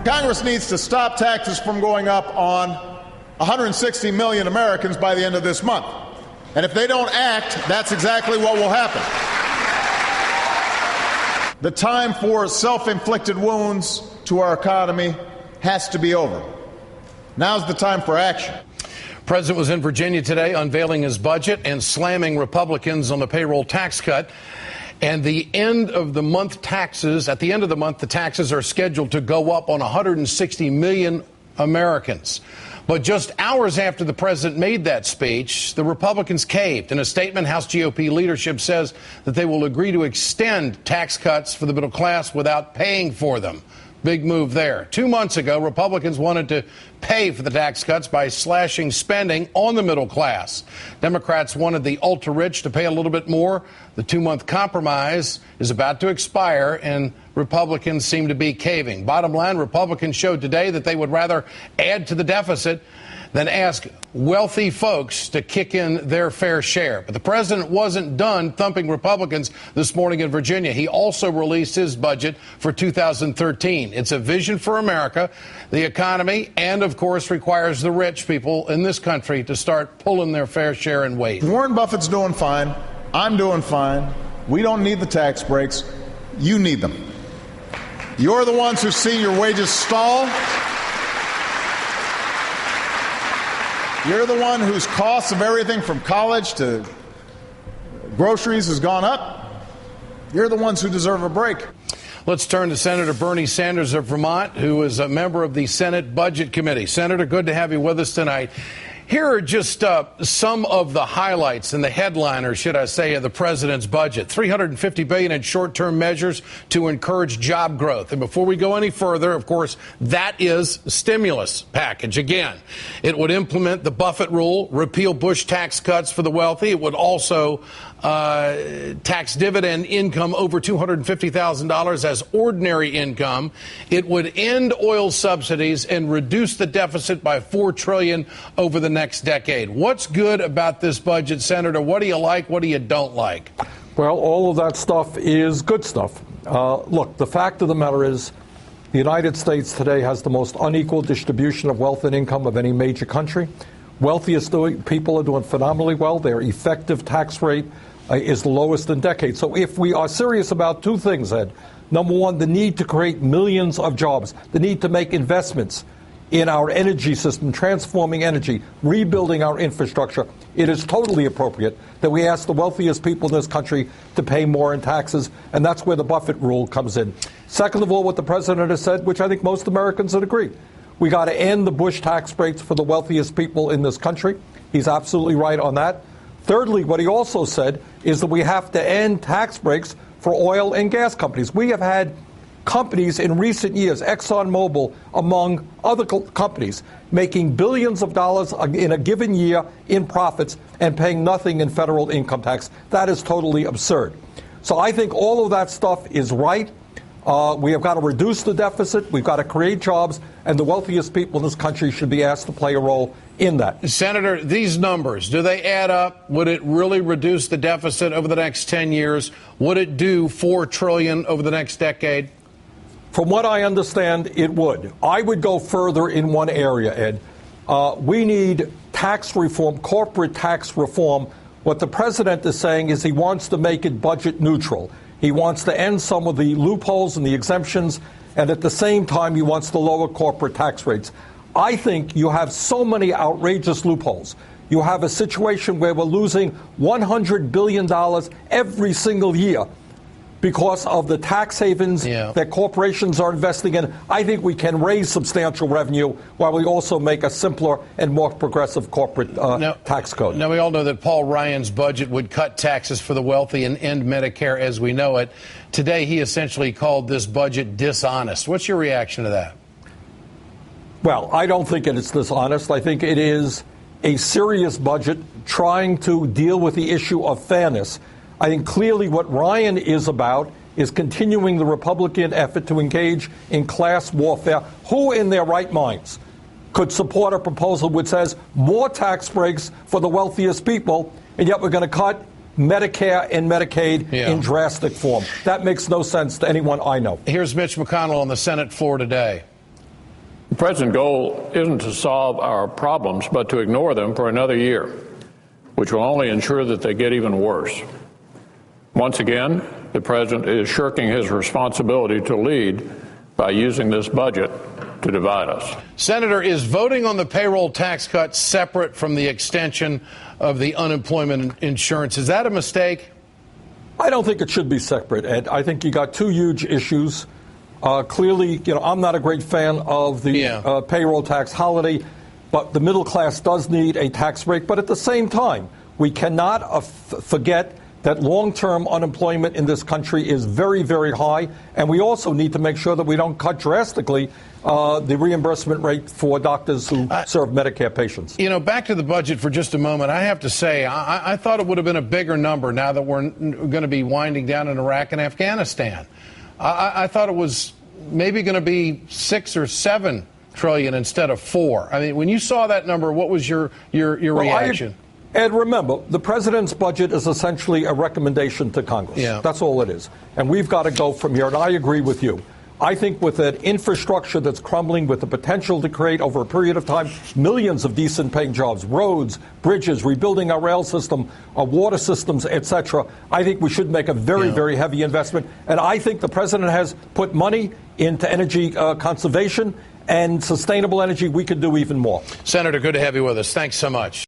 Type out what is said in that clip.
Congress needs to stop taxes from going up on 160 million Americans by the end of this month. And if they don't act, that's exactly what will happen. The time for self-inflicted wounds to our economy has to be over. Now's the time for action. The president was in Virginia today unveiling his budget and slamming Republicans on the payroll tax cut. And the end of the month taxes, at the end of the month, the taxes are scheduled to go up on 160 million Americans. But just hours after the president made that speech, the Republicans caved. In a statement, House GOP leadership says that they will agree to extend tax cuts for the middle class without paying for them. Big move there. 2 months ago, Republicans wanted to pay for the tax cuts by slashing spending on the middle class. Democrats wanted the ultra-rich to pay a little bit more. The 2-month compromise is about to expire, and Republicans seem to be caving. Bottom line, Republicans showed today that they would rather add to the deficit than ask wealthy folks to kick in their fair share. But the president wasn't done thumping Republicans this morning in Virginia. He also released his budget for 2013. It's a vision for America, the economy, and, of course, requires the rich people in this country to start pulling their fair share and weight. Warren Buffett's doing fine. I'm doing fine. We don't need the tax breaks. You need them. You're the ones who see your wages stall. You're the one whose costs of everything from college to groceries has gone up. You're the ones who deserve a break. Let's turn to Senator Bernie Sanders of Vermont, who is a member of the Senate Budget Committee. Senator, good to have you with us tonight. Here are just some of the highlights and the headliners, should I say, of the president's budget. $350 billion in short-term measures to encourage job growth. And before we go any further, of course, that is stimulus package. Again, it would implement the Buffett rule, repeal Bush tax cuts for the wealthy. It would also tax dividend income over $250,000 as ordinary income. It would end oil subsidies and reduce the deficit by $4 trillion over the next decade. What's good about this budget, Senator? What do you like? What do you don't like? Well, all of that stuff is good stuff. Look, the fact of the matter is the United States today has the most unequal distribution of wealth and income of any major country. Wealthiest people are doing phenomenally well. Their effective tax rate is the lowest in decades. So if we are serious about two things, Ed, number one, the need to create millions of jobs, the need to make investments in our energy system, transforming energy, rebuilding our infrastructure, it is totally appropriate that we ask the wealthiest people in this country to pay more in taxes, and that's where the Buffett rule comes in. Second of all, what the president has said, which I think most Americans would agree, we got to end the Bush tax breaks for the wealthiest people in this country. He's absolutely right on that. Thirdly, what he also said is that we have to end tax breaks for oil and gas companies. We have had companies in recent years, ExxonMobil, among other companies, making billions of dollars in a given year in profits and paying nothing in federal income tax. That is totally absurd. So I think all of that stuff is right. We have got to reduce the deficit. We've got to create jobs, and the wealthiest people in this country should be asked to play a role in that. Senator, these numbers, do they add up? Would it really reduce the deficit over the next 10 years? Would it do $4 trillion over the next decade? From what I understand, it would. I would go further in one area, Ed. We need tax reform, corporate tax reform. What the president is saying is he wants to make it budget neutral. He wants to end some of the loopholes and the exemptions, and at the same time, he wants to lower corporate tax rates. I think you have so many outrageous loopholes. You have a situation where we're losing $100 billion every single year because of the tax havens that corporations are investing in. I think we can raise substantial revenue while we also make a simpler and more progressive corporate tax code. Now, we all know that Paul Ryan's budget would cut taxes for the wealthy and end Medicare as we know it. Today, he essentially called this budget dishonest. What's your reaction to that? Well, I don't think it's dishonest. I think it is a serious budget trying to deal with the issue of fairness. I think clearly what Ryan is about is continuing the Republican effort to engage in class warfare. Who in their right minds could support a proposal which says more tax breaks for the wealthiest people, and yet we're going to cut Medicare and Medicaid in drastic form? That makes no sense to anyone I know. Here's Mitch McConnell on the Senate floor today. The President's goal isn't to solve our problems, but to ignore them for another year, which will only ensure that they get even worse. Once again, the President is shirking his responsibility to lead by using this budget to divide us. Senator, is voting on the payroll tax cut separate from the extension of the unemployment insurance? Is that a mistake? I don't think it should be separate, Ed. I think you got two huge issues. Clearly, I'm not a great fan of the payroll tax holiday, but the middle class does need a tax break. But at the same time, we cannot forget that long-term unemployment in this country is very, very high, and we also need to make sure that we don't cut drastically the reimbursement rate for doctors who serve Medicare patients. Back to the budget for just a moment. I have to say, I thought it would have been a bigger number now that we're going to be winding down in Iraq and Afghanistan. I thought it was maybe going to be 6 or 7 trillion instead of 4. I mean, when you saw that number, what was your reaction? And remember, the president's budget is essentially a recommendation to Congress. Yeah. That's all it is. And we've got to go from here. And I agree with you. I think with an infrastructure that's crumbling, with the potential to create over a period of time millions of decent paying jobs, roads, bridges, rebuilding our rail system, our water systems, etc., I think we should make a very, very heavy investment. And I think the president has put money into energy conservation and sustainable energy. We could do even more. Senator, good to have you with us. Thanks so much.